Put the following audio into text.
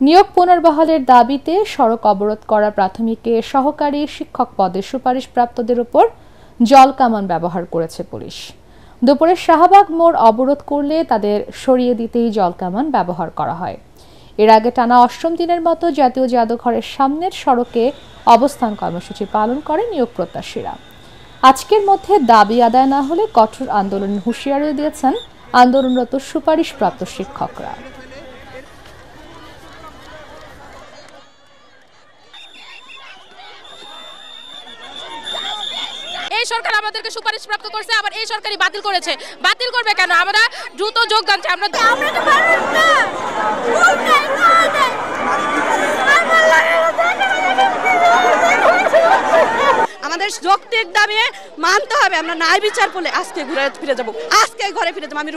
নিয়োগ পুনর্বহালের দাবিতে সড়ক অবরোধ করা প্রাথমিকে সহকারী শিক্ষক পদে সুপারিশপ্রাপ্তদের উপর জলকামান ব্যবহার করেছে পুলিশ। দুপুরে শাহবাগ মোড় অবরোধ করলে তাদের সরিয়ে দিতেই জলকামান ব্যবহার করা হয়। এর আগে টানা অষ্টম দিনের মতো জাতীয় জাদুঘরের সামনের সড়কে অবস্থান কর্মসূচি পালন করে নিয়োগ প্রত্যাশীরা। আজকের মধ্যে দাবি আদায় না হলে কঠোর আন্দোলনের হুঁশিয়ারি দিয়েছেন আন্দোলনরত সুপারিশপ্রাপ্ত শিক্ষকরা। এই সরকার আমাদেরকে সুপারিশ প্রাপ্ত করছে, আবার এই সরকারই বাতিল করেছে। বাতিল করবে কেন? আমরা দ্রুত যোগদান চাই। আমাদের যৌক্তিক দাবি মানতে হবে। আমরা ন্যায় বিচার পেলে আজকে ঘুরে ফিরে যাবো, আজকে ঘরে ফিরে যাবো। আমি